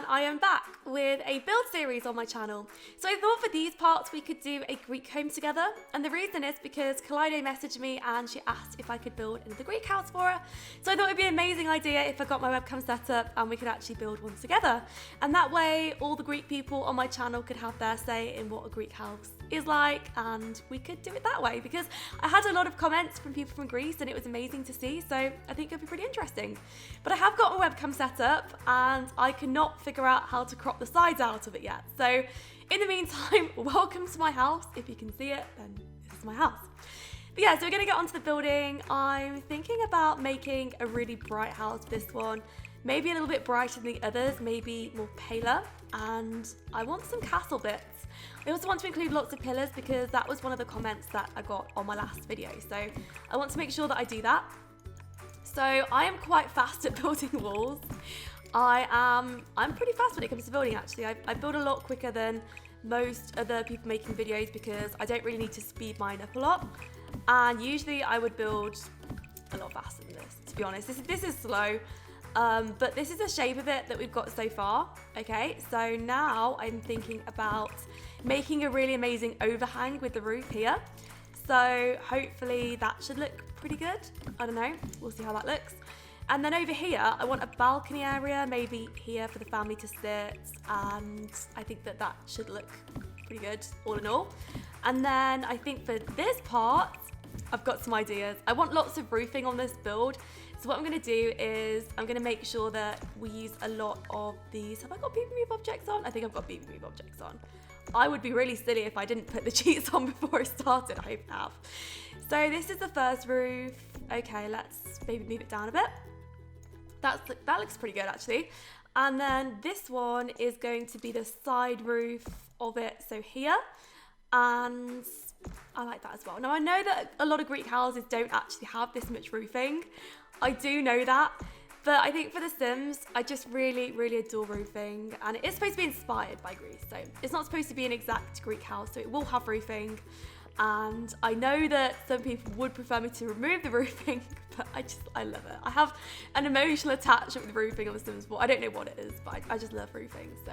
and I am back with a build series on my channel. So I thought for these parts we could do a Greek home together, and the reason is because Kaleidow messaged me and she asked if I could build another Greek house for her. So I thought it'd be an amazing idea if I got my webcam set up and we could actually build one together. And that way all the Greek people on my channel could have their say in what a Greek house is like, and we could do it that way because I had a lot of comments from people from Greece and it was amazing to see, so I think it'll be pretty interesting. But I have got my webcam set up and I cannot figure out how to crop the sides out of it yet. So in the meantime, welcome to my house. If you can see it, then this is my house. But yeah, so we're gonna get onto the building. I'm thinking about making a really bright house, this one. Maybe a little bit brighter than the others, maybe more paler. And I want some castle bits. I also want to include lots of pillars because that was one of the comments that I got on my last video. So I want to make sure that I do that. So I am quite fast at building walls. I'm pretty fast when it comes to building actually. I build a lot quicker than most other people making videos because I don't really need to speed mine up a lot. And usually I would build a lot faster than this, to be honest. This is slow. But this is the shape of it that we've got so far. Okay, so now I'm thinking about making a really amazing overhang with the roof here. So hopefully that should look pretty good. I don't know, we'll see how that looks. And then over here, I want a balcony area, maybe here for the family to sit. And I think that that should look pretty good all in all. And then I think for this part, I've got some ideas. I want lots of roofing on this build. So what I'm going to do is I'm going to make sure that we use a lot of these. Have I got beam remove objects on? I think I've got beam remove objects on. I would be really silly if I didn't put the cheats on before I started. I hope I have. So this is the first roof. Okay, let's maybe move it down a bit. That looks pretty good actually. And then this one is going to be the side roof of it. So here, and I like that as well. Now I know that a lot of Greek houses don't actually have this much roofing. I do know that, but I think for The Sims, I just really, really adore roofing, and it is supposed to be inspired by Greece, so it's not supposed to be an exact Greek house, so it will have roofing, and I know that some people would prefer me to remove the roofing, but I love it. I have an emotional attachment with roofing on The Sims 4. I don't know what it is, but I just love roofing, so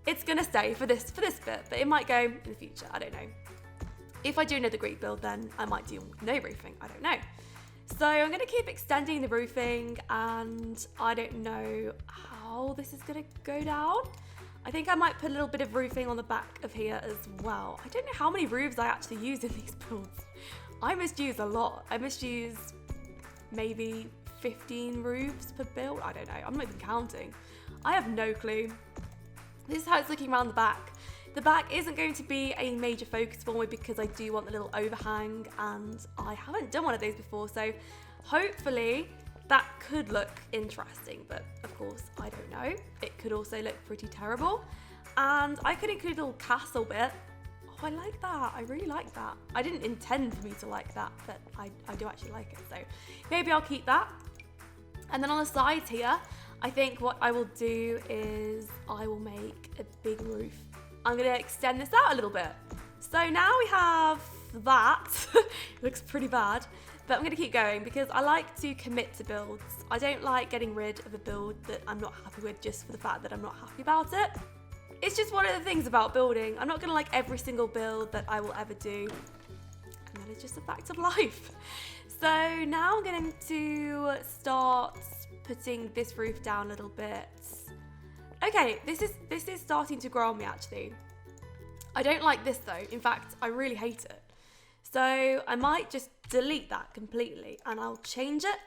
it's gonna stay for this bit, but it might go in the future, I don't know. If I do another Greek build, then I might do no roofing, I don't know. So I'm going to keep extending the roofing, and I don't know how this is going to go down. I think I might put a little bit of roofing on the back of here as well. I don't know how many roofs I actually use in these builds. I must use a lot. I must use maybe 15 roofs per build. I don't know. I'm not even counting. I have no clue. This is how it's looking around the back. The back isn't going to be a major focus for me because I do want the little overhang, and I haven't done one of those before, so hopefully that could look interesting, but of course I don't know. It could also look pretty terrible, and I could include a little castle bit. Oh, I like that. I really like that. I didn't intend for me to like that, but I do actually like it, so maybe I'll keep that. And then on the sides here, I think what I will do is I will make a big roof. I'm going to extend this out a little bit. So now we have that. It looks pretty bad, but I'm going to keep going because I like to commit to builds. I don't like getting rid of a build that I'm not happy with just for the fact that I'm not happy about it. It's just one of the things about building. I'm not going to like every single build that I will ever do. And that is just a fact of life. So now I'm going to start putting this roof down a little bit. Okay, this is starting to grow on me actually. I don't like this though. In fact, I really hate it. So I might just delete that completely and I'll change it.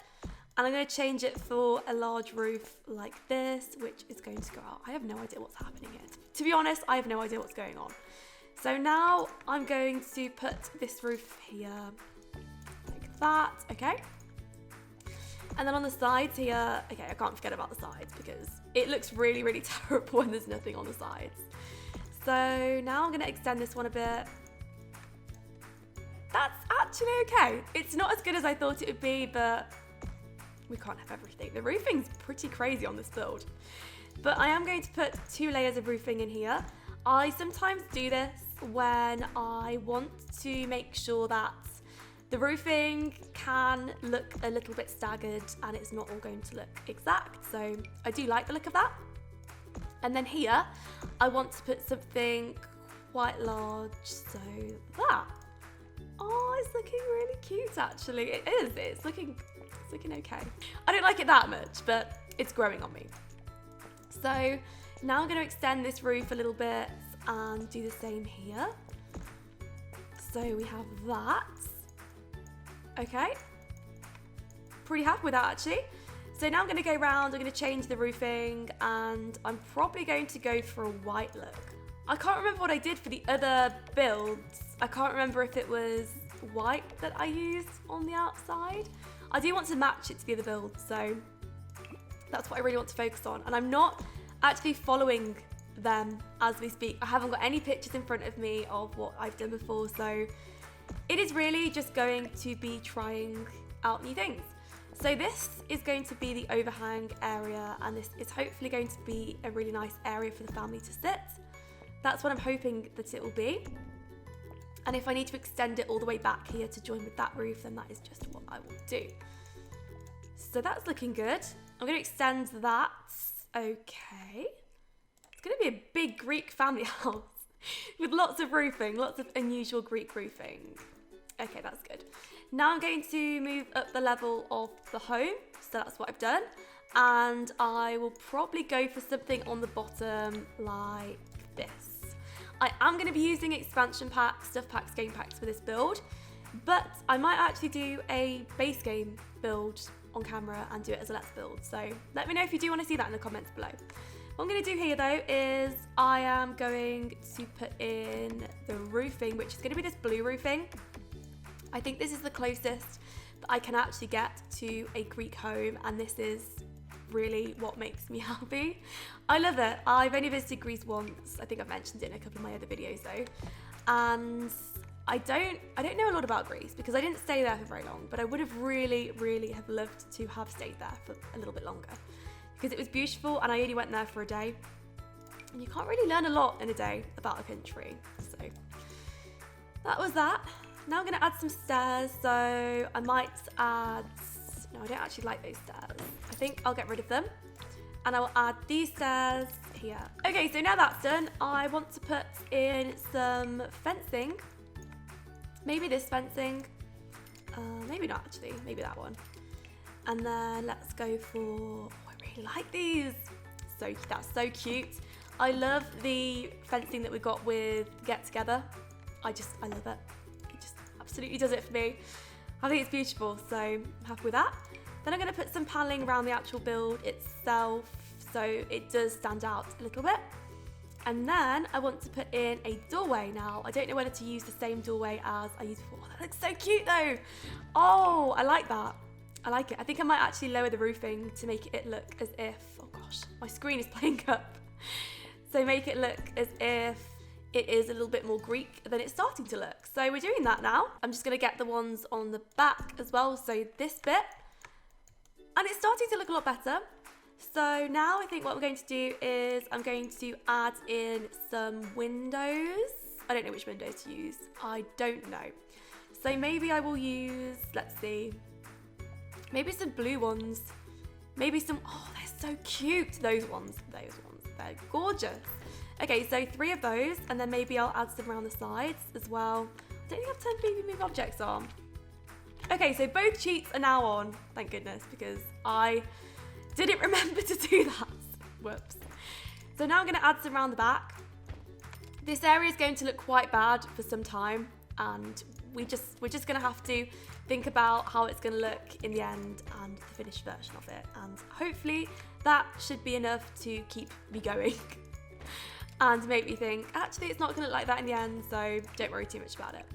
And I'm going to change it for a large roof like this, which is going to go out. I have no idea what's happening here. To be honest, I have no idea what's going on. So now I'm going to put this roof here like that, okay? And then on the sides here, okay, I can't forget about the sides because it looks really, really terrible when there's nothing on the sides. So now I'm going to extend this one a bit. That's actually okay. It's not as good as I thought it would be, but we can't have everything. The roofing's pretty crazy on this build. But I am going to put 2 layers of roofing in here. I sometimes do this when I want to make sure that the roofing can look a little bit staggered and it's not all going to look exact. So I do like the look of that. And then here, I want to put something quite large, so that. Oh, it's looking really cute actually. It is, it's looking okay. I don't like it that much, but it's growing on me. So now I'm gonna extend this roof a little bit and do the same here. So we have that. Okay. Pretty happy with that actually. So now I'm gonna go around, I'm gonna change the roofing, and I'm probably going to go for a white look. I can't remember what I did for the other builds. I can't remember if it was white that I used on the outside. I do want to match it to the other build, so that's what I really want to focus on. And I'm not actually following them as we speak. I haven't got any pictures in front of me of what I've done before, so it is really just going to be trying out new things. So this is going to be the overhang area, and this is hopefully going to be a really nice area for the family to sit. That's what I'm hoping that it will be. And if I need to extend it all the way back here to join with that roof, then that is just what I will do. So that's looking good. I'm going to extend that. Okay. It's going to be a big Greek family house with lots of roofing, lots of unusual Greek roofing. Okay, that's good. Now I'm going to move up the level of the home. So that's what I've done. And I will probably go for something on the bottom like this. I am going to be using expansion packs, stuff packs, game packs for this build. But I might actually do a base game build on camera and do it as a let's build. So let me know if you do want to see that in the comments below. What I'm going to do here though is I am going to put in the roofing, which is going to be this blue roofing. I think this is the closest that I can actually get to a Greek home, and this is really what makes me happy. I love it. I've only visited Greece once. I think I've mentioned it in a couple of my other videos though. And I don't know a lot about Greece because I didn't stay there for very long, but I would have really have loved to have stayed there for a little bit longer because it was beautiful, and I only went there for a day. And you can't really learn a lot in a day about a country. So that was that. Now I'm going to add some stairs, so I might add, no, I don't actually like those stairs. I think I'll get rid of them, and I will add these stairs here. Okay, so now that's done, I want to put in some fencing. Maybe this fencing, maybe not actually, maybe that one. And then let's go for, oh, I really like these. So that's so cute. I love the fencing that we got with Get Together. I love it. Absolutely does it for me. I think it's beautiful, so I'm happy with that. Then I'm going to put some paneling around the actual build itself so it does stand out a little bit. And then I want to put in a doorway now. I don't know whether to use the same doorway as I used before. That looks so cute though. Oh, I like that. I like it. I think I might actually lower the roofing to make it look as if, oh gosh, my screen is playing up. So make it look as if it is a little bit more Greek than it's starting to look. So we're doing that now. I'm just going to get the ones on the back as well, so this bit. And it's starting to look a lot better. So now I think what we're going to do is I'm going to add in some windows. I don't know which windows to use. I don't know. So maybe I will use, let's see, maybe some blue ones. Maybe some, oh, they're so cute. Those ones, they're gorgeous. Okay, so 3 of those, and then maybe I'll add some around the sides as well. I don't think I've turned baby move objects on. Okay, so both cheats are now on, thank goodness, because I didn't remember to do that. Whoops. So now I'm going to add some around the back. This area is going to look quite bad for some time, and we're just going to have to think about how it's going to look in the end and the finished version of it. And hopefully that should be enough to keep me going. And make me think, actually it's not going to look like that in the end, so don't worry too much about it.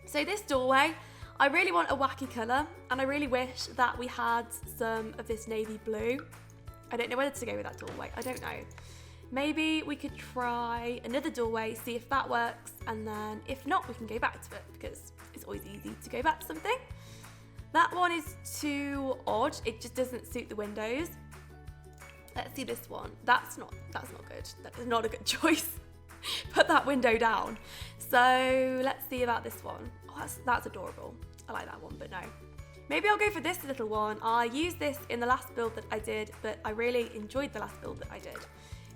So this doorway, I really want a wacky colour, and I really wish that we had some of this navy blue. I don't know whether to go with that doorway, I don't know. Maybe we could try another doorway, see if that works, and then if not, we can go back to it, because it's always easy to go back to something. That one is too odd, it just doesn't suit the windows. Let's see this one. That's not good. That is not a good choice. Put that window down. So let's see about this one. Oh, that's adorable. I like that one, but no. Maybe I'll go for this little one. I used this in the last build that I did, but I really enjoyed the last build that I did.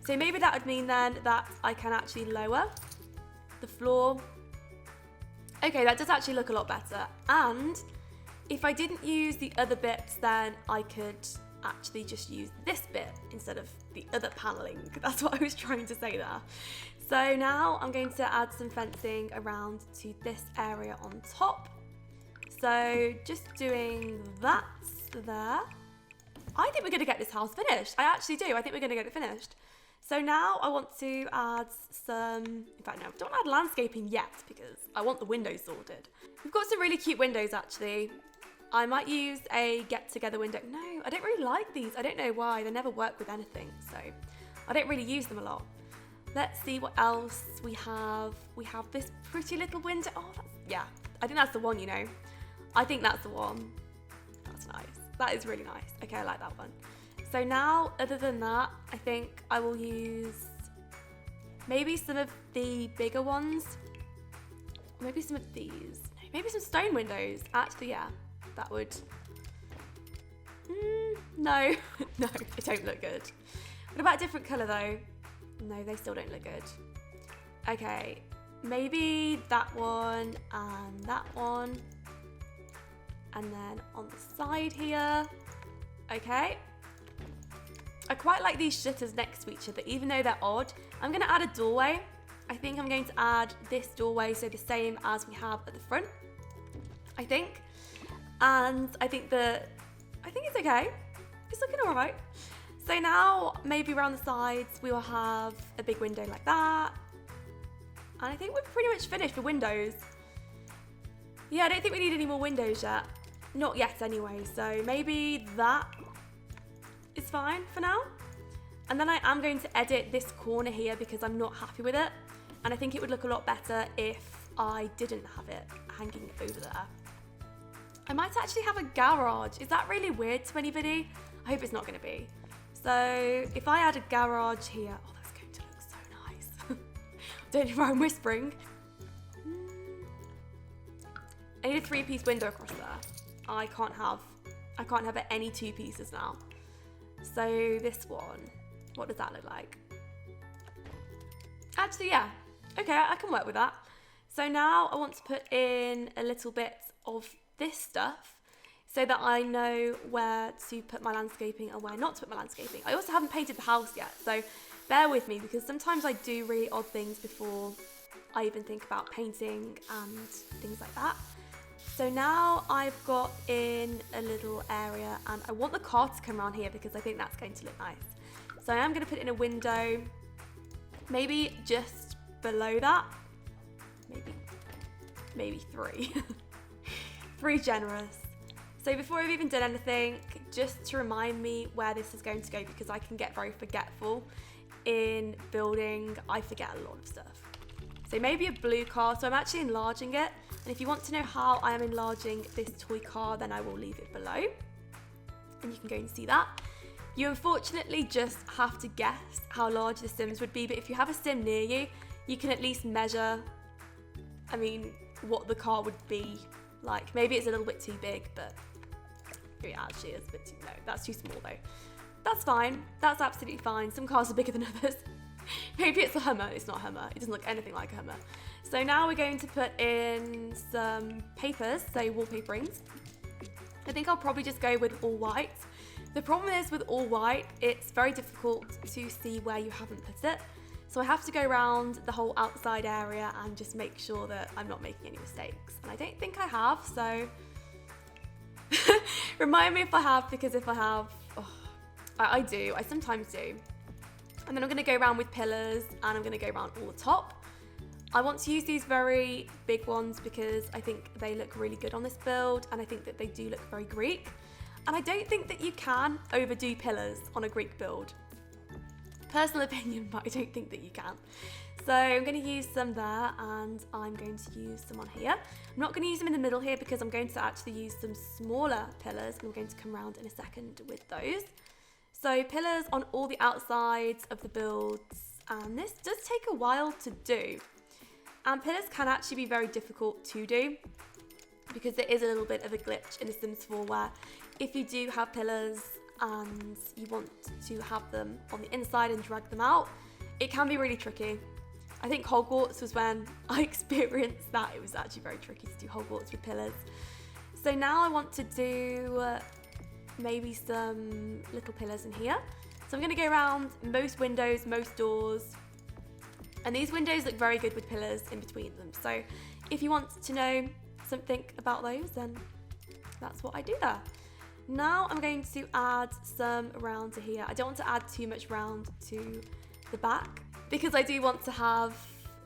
So maybe that would mean then that I can actually lower the floor. Okay, that does actually look a lot better. And if I didn't use the other bits, then I could actually just use this bit instead of the other paneling. That's what I was trying to say there. So now I'm going to add some fencing around to this area on top. So just doing that there. I think we're going to get this house finished. I actually do. I think we're going to get it finished. So now I want to add some, in fact no, don't add landscaping yet because I want the windows sorted. We've got some really cute windows actually. I might use a get-together window. No, I don't really like these. I don't know why. They never work with anything, so I don't really use them a lot. Let's see what else we have. We have this pretty little window. Oh, yeah, I think that's the one, you know. I think that's the one. That's nice. That is really nice. Okay, I like that one. So now, other than that, I think I will use maybe some of the bigger ones. Maybe some of these. Maybe some stone windows. Actually, yeah, that would... no, no, they don't look good. What about a different colour though? No, they still don't look good. Okay, maybe that one and that one. And then on the side here. Okay. I quite like these shutters next to each other, even though they're odd. I'm going to add a doorway. I think I'm going to add this doorway, so the same as we have at the front, I think. And I think it's okay. It's looking all right. So now maybe around the sides, we will have a big window like that. And I think we're pretty much finished with windows. Yeah, I don't think we need any more windows yet. Not yet anyway, so maybe that is fine for now. And then I am going to edit this corner here because I'm not happy with it. And I think it would look a lot better if I didn't have it hanging over there. I might actually have a garage. Is that really weird to anybody? I hope it's not going to be. So if I add a garage here, oh, that's going to look so nice. Don't know why I'm whispering. I need a 3-piece window across there. I can't have any 2 pieces now. So this one, what does that look like? Actually, yeah. Okay, I can work with that. So now I want to put in a little bit of this stuff so that I know where to put my landscaping and where not to put my landscaping. I also haven't painted the house yet, so bear with me because sometimes I do really odd things before I even think about painting and things like that. So now I've got in a little area and I want the car to come around here because I think that's going to look nice. So I am going to put in a window, maybe just below that, maybe 3. 3 generous. So before I've even done anything, just to remind me where this is going to go because I can get very forgetful in building. I forget a lot of stuff. So maybe a blue car. So I'm actually enlarging it. And if you want to know how I am enlarging this toy car, then I will leave it below. And you can go and see that. You unfortunately just have to guess how large the Sims would be. But if you have a Sim near you, you can at least measure, what the car would be like. Maybe it's a little bit too big, but it actually is a bit too, no, that's too small though. That's fine. That's absolutely fine. Some cars are bigger than others. Maybe it's a Hummer. It's not a Hummer. It doesn't look anything like a Hummer. So now we're going to put in some papers, so wallpaperings. I think I'll probably just go with all white. The problem is with all white, it's very difficult to see where you haven't put it. So I have to go around the whole outside area and just make sure that I'm not making any mistakes. And I don't think I have, so remind me if I have, because if I have, I do, I sometimes do. And then I'm gonna go around with pillars and I'm gonna go around all the top. I want to use these very big ones because I think they look really good on this build and I think that they do look very Greek. And I don't think that you can overdo pillars on a Greek build. Personal opinion, but I don't think that you can. So I'm going to use some there and I'm going to use some on here. I'm not going to use them in the middle here because I'm going to actually use some smaller pillars and I'm going to come around in a second with those. So pillars on all the outsides of the builds, and this does take a while to do. And pillars can actually be very difficult to do because there is a little bit of a glitch in The Sims 4 where if you do have pillars and you want to have them on the inside and drag them out, it can be really tricky. I think Hogwarts was when I experienced that. It was actually very tricky to do Hogwarts with pillars. So now I want to do maybe some little pillars in here. So I'm going to go around most windows, most doors. And these windows look very good with pillars in between them. So if you want to know something about those, then that's what I do there. Now I'm going to add some round to here. I don't want to add too much round to the back because I do want to have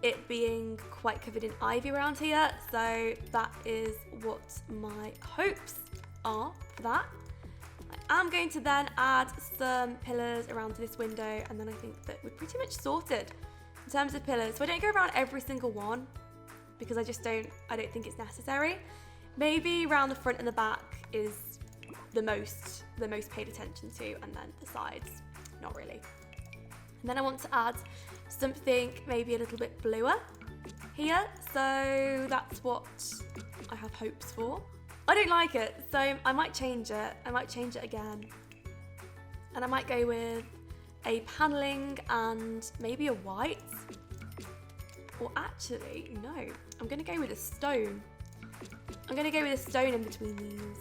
it being quite covered in ivy around here. So that is what my hopes are for that. I am going to then add some pillars around to this window, and then I think that we're pretty much sorted in terms of pillars. So I don't go around every single one because I don't think it's necessary. Maybe around the front and the back is the most paid attention to, and then the sides, not really. And then I want to add something maybe a little bit bluer here. So that's what I have hopes for. I don't like it, so I might change it. I might change it again. And I might go with a paneling and maybe a white. Or actually, no, I'm gonna go with a stone. I'm gonna go with a stone in between these.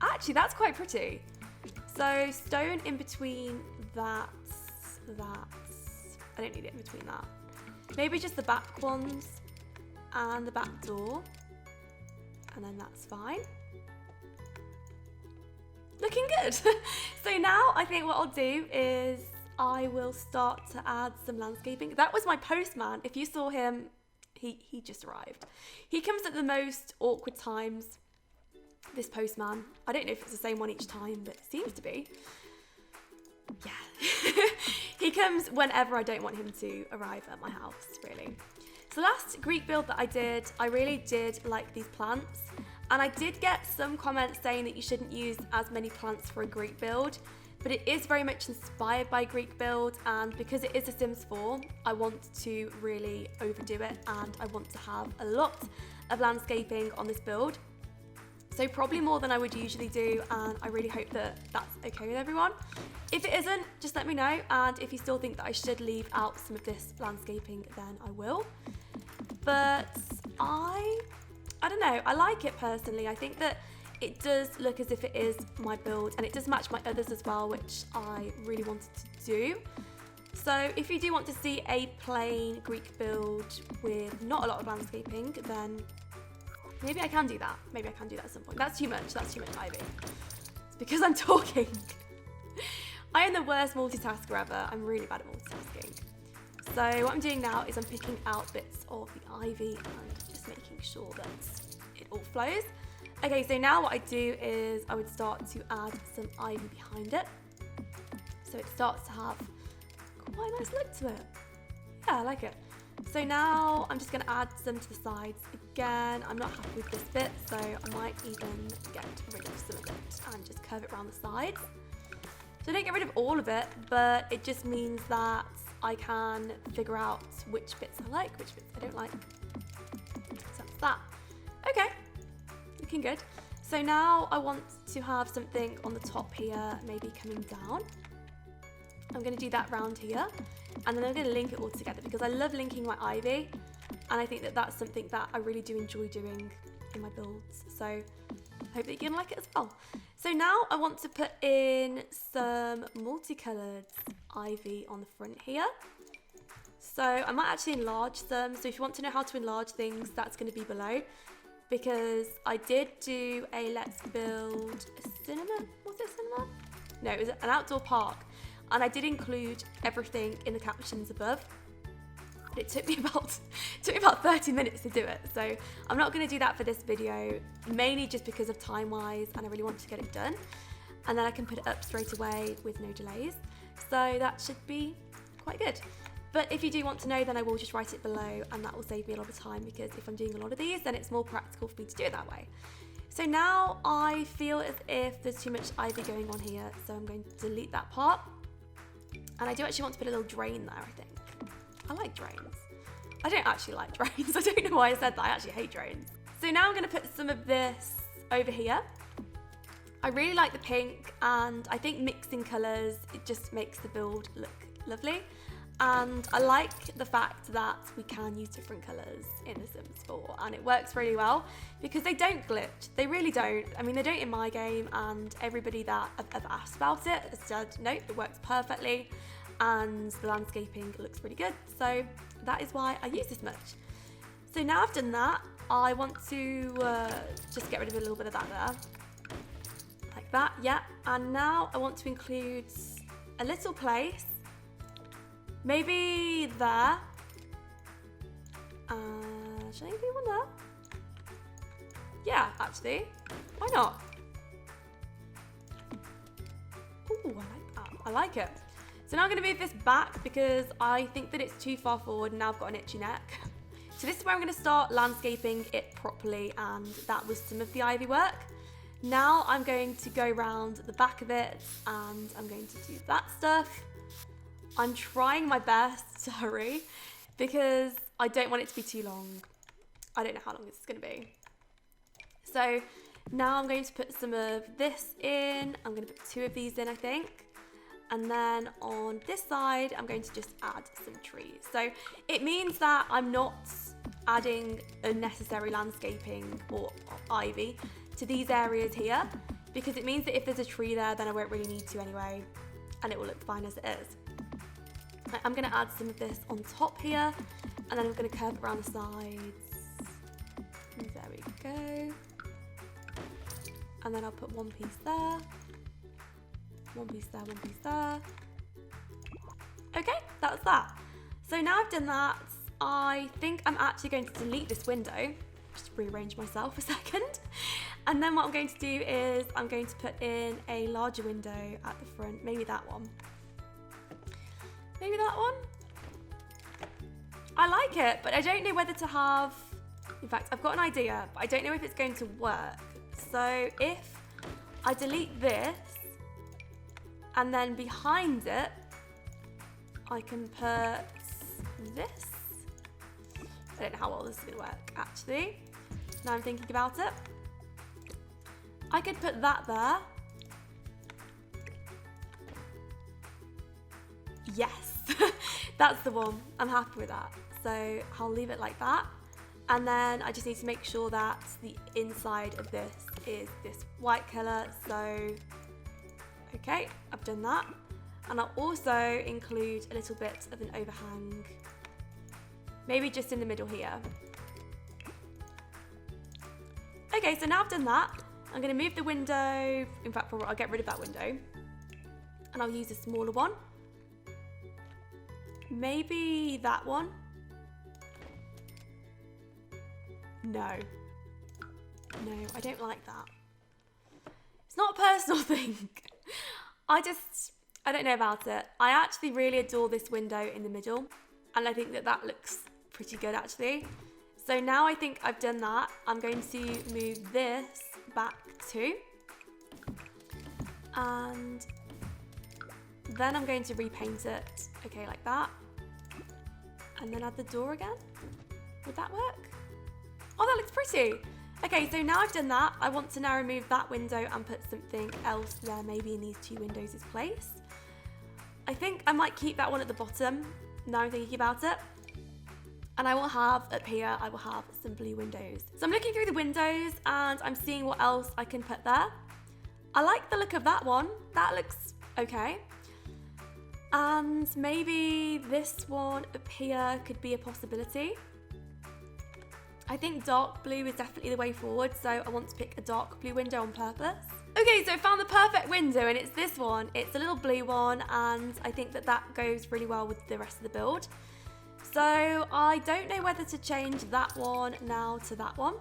Actually, that's quite pretty. So stone in between that. I don't need it in between that. Maybe just the back ones and the back door. And then that's fine. Looking good. So now I think what I'll do is I will start to add some landscaping. That was my postman. If you saw him, he just arrived. He comes at the most awkward times, this postman. I don't know if it's the same one each time, but it seems to be. Yeah. He comes whenever I don't want him to arrive at my house, really. So last Greek build that I did, I really did like these plants. And I did get some comments saying that you shouldn't use as many plants for a Greek build, but it is very much inspired by Greek build, and because it is a Sims 4, I want to really overdo it, and I want to have a lot of landscaping on this build. So probably more than I would usually do, and I really hope that that's okay with everyone. If it isn't, just let me know, and if you still think that I should leave out some of this landscaping, then I will. But I don't know, I like it personally. I think that it does look as if it is my build, and it does match my others as well, which I really wanted to do. So if you do want to see a plain Greek build with not a lot of landscaping, then maybe I can do that. Maybe I can do that at some point. That's too much ivy. It's because I'm talking. I am the worst multitasker ever. I'm really bad at multitasking. So what I'm doing now is I'm picking out bits of the ivy and just making sure that it all flows. Okay, so now what I do is I would start to add some ivy behind it. So it starts to have quite a nice look to it. Yeah, I like it. So now I'm just going to add some to the sides. Again, I'm not happy with this bit, so I might even get rid of some of it and just curve it around the sides. So I don't get rid of all of it, but it just means that I can figure out which bits I like, which bits I don't like. So that's that. Okay, looking good. So now I want to have something on the top here, maybe coming down. I'm going to do that round here, and then I'm going to link it all together because I love linking my ivy, and I think that that's something that I really do enjoy doing in my builds. So I hope that you're going to like it as well. So now I want to put in some multicoloured ivy on the front here. So I might actually enlarge them. So if you want to know how to enlarge things, that's going to be below. Because I did do a let's build a cinema. Was it a cinema? No, it was an outdoor park. And I did include everything in the captions above. But it took me about 30 minutes to do it. So I'm not going to do that for this video, mainly just because of time-wise, and I really want to get it done. And then I can put it up straight away with no delays. So that should be quite good. But if you do want to know, then I will just write it below, and that will save me a lot of time, because if I'm doing a lot of these, then it's more practical for me to do it that way. So now I feel as if there's too much ivy going on here, so I'm going to delete that part. And I do actually want to put a little drain there, I think. I like drains. I don't actually like drains. I don't know why I said that. I actually hate drains. So now I'm going to put some of this over here. I really like the pink, and I think mixing colours, it just makes the build look lovely. And I like the fact that we can use different colours in The Sims 4, and it works really well because they don't glitch. They really don't. I mean, they don't in my game, and everybody that I've asked about it has said, no, it works perfectly, and the landscaping looks really good. So that is why I use this much. So now I've done that, I want to just get rid of a little bit of that there. Like that, yeah. And now I want to include a little place. Maybe there. Should I do one there? Yeah, actually. Why not? Ooh, I like that. I like it. So now I'm going to move this back because I think that it's too far forward and now I've got an itchy neck. So this is where I'm going to start landscaping it properly, and that was some of the ivy work. Now I'm going to go around the back of it and I'm going to do that stuff. I'm trying my best to hurry because I don't want it to be too long. I don't know how long this is going to be. So now I'm going to put some of this in. I'm going to put 2 of these in, I think. And then on this side, I'm going to just add some trees. So it means that I'm not adding unnecessary landscaping or ivy to these areas here, because it means that if there's a tree there, then I won't really need to anyway, and it will look fine as it is. I'm going to add some of this on top here, and then I'm going to curve it around the sides. And there we go. And then I'll put 1 piece there. 1 piece there, 1 piece there. Okay, that's that. So now I've done that, I think I'm actually going to delete this window. Just rearrange myself a second. And then what I'm going to do is I'm going to put in a larger window at the front. Maybe that one. Maybe that one. I like it, but I don't know whether to have... In fact, I've got an idea, but I don't know if it's going to work. So if I delete this, and then behind it, I can put this. I don't know how well this is going to work, actually. Now I'm thinking about it. I could put that there. Yes, that's the one. I'm happy with that. So I'll leave it like that. And then I just need to make sure that the inside of this is this white colour. So, okay, I've done that. And I'll also include a little bit of an overhang. Maybe just in the middle here. Okay, so now I've done that. I'm going to move the window. In fact, I'll get rid of that window. And I'll use a smaller one. Maybe that one. No. No, I don't like that. It's not a personal thing. I don't know about it. I actually really adore this window in the middle. And I think that that looks pretty good, actually. So now I think I've done that. I'm going to move this back too. And then I'm going to repaint it. Okay, like that. And then add the door again. Would that work? Oh, that looks pretty. Okay, so now I've done that. I want to now remove that window and put something else there, maybe in these 2 windows' place. I think I might keep that one at the bottom. Now I'm thinking about it. And I will have, up here, I will have some blue windows. So I'm looking through the windows and I'm seeing what else I can put there. I like the look of that one. That looks okay. And maybe this one up here could be a possibility. I think dark blue is definitely the way forward, so I want to pick a dark blue window on purpose. Okay, so I found the perfect window, and it's this one. It's a little blue one, and I think that that goes really well with the rest of the build. So I don't know whether to change that one now to that one.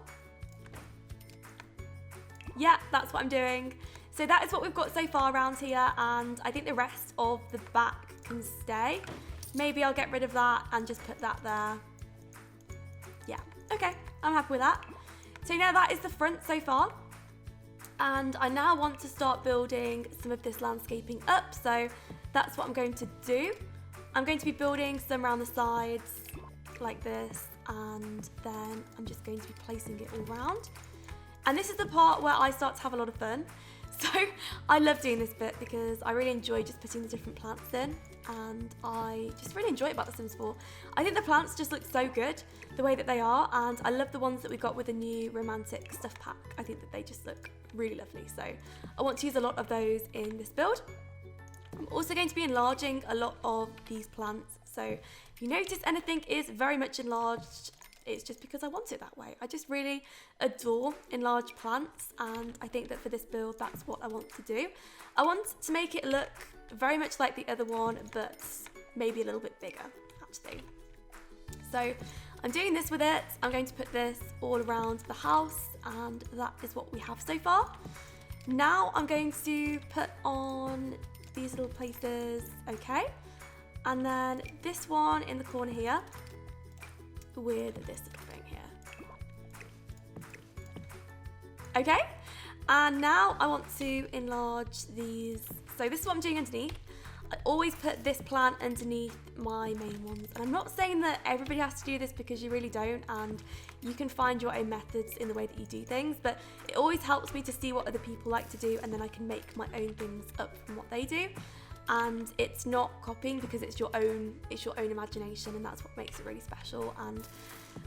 Yeah, that's what I'm doing. So that is what we've got so far around here, and I think the rest of the back can stay. Maybe I'll get rid of that and just put that there. Yeah, okay, I'm happy with that. So now that is the front so far. And I now want to start building some of this landscaping up. So that's what I'm going to do. I'm going to be building some around the sides like this. And then I'm just going to be placing it all around. And this is the part where I start to have a lot of fun. So I love doing this bit because I really enjoy just putting the different plants in, and I just really enjoy it about The Sims 4. I think the plants just look so good the way that they are, and I love the ones that we got with the new romantic stuff pack. I think that they just look really lovely, so I want to use a lot of those in this build. I'm also going to be enlarging a lot of these plants, so if you notice anything is very much enlarged, it's just because I want it that way. I just really adore enlarged plants, and I think that for this build that's what I want to do. I want to make it look very much like the other one, but maybe a little bit bigger actually. So I'm doing this with it. I'm going to put this all around the house, and that is what we have so far. Now I'm going to put on these little places, okay, and then this one in the corner here with this little thing here. Okay, and now I want to enlarge these. So this is what I'm doing underneath. I always put this plant underneath my main ones, and I'm not saying that everybody has to do this because you really don't, and you can find your own methods in the way that you do things, but it always helps me to see what other people like to do, and then I can make my own things up from what they do. And it's not copying because it's your own imagination, and that's what makes it really special. And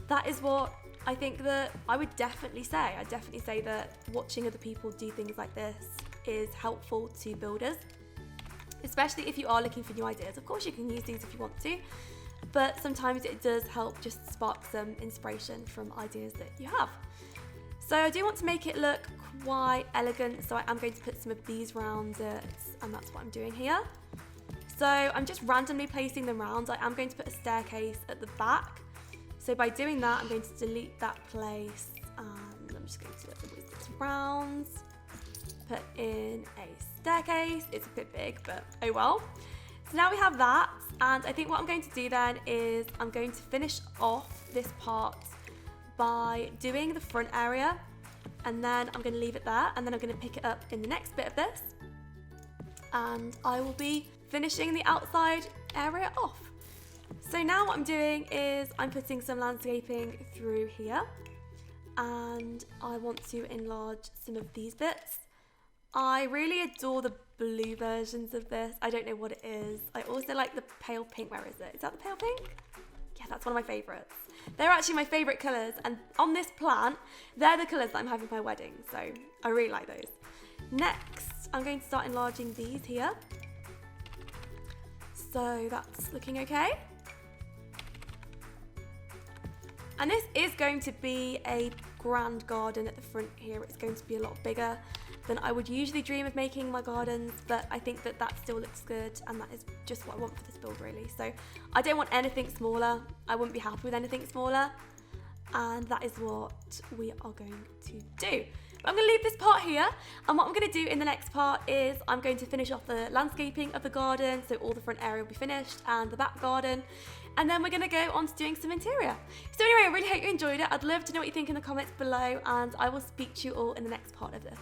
that is what I think that I would definitely say. I'd definitely say that watching other people do things like this is helpful to builders, especially if you are looking for new ideas. Of course you can use these if you want to, but sometimes it does help just spark some inspiration from ideas that you have. So I do want to make it look quite elegant, so I am going to put some of these round it, and that's what I'm doing here. So I'm just randomly placing them round. I am going to put a staircase at the back. So by doing that, I'm going to delete that place, and I'm just going to move this round, put in a staircase. It's a bit big, but oh well. So now we have that, and I think what I'm going to do then is I'm going to finish off this part by doing the front area, and then I'm going to leave it there, and then I'm going to pick it up in the next bit of this, and I will be finishing the outside area off. So now what I'm doing is I'm putting some landscaping through here, and I want to enlarge some of these bits. I really adore the blue versions of this. I don't know what it is. I also like the pale pink. Where is it? Is that the pale pink? Yeah, that's one of my favourites. They're actually my favourite colours, and on this plant, they're the colours that I'm having for my wedding, so I really like those. Next, I'm going to start enlarging these here. So that's looking okay. And this is going to be a grand garden at the front here. It's going to be a lot bigger than I would usually dream of making my gardens, but I think that that still looks good, and that is just what I want for this build really. So I don't want anything smaller. I wouldn't be happy with anything smaller, and that is what we are going to do. But I'm going to leave this part here, and what I'm going to do in the next part is I'm going to finish off the landscaping of the garden, so all the front area will be finished, and the back garden, and then we're going to go on to doing some interior. So anyway, I really hope you enjoyed it. I'd love to know what you think in the comments below, and I will speak to you all in the next part of this.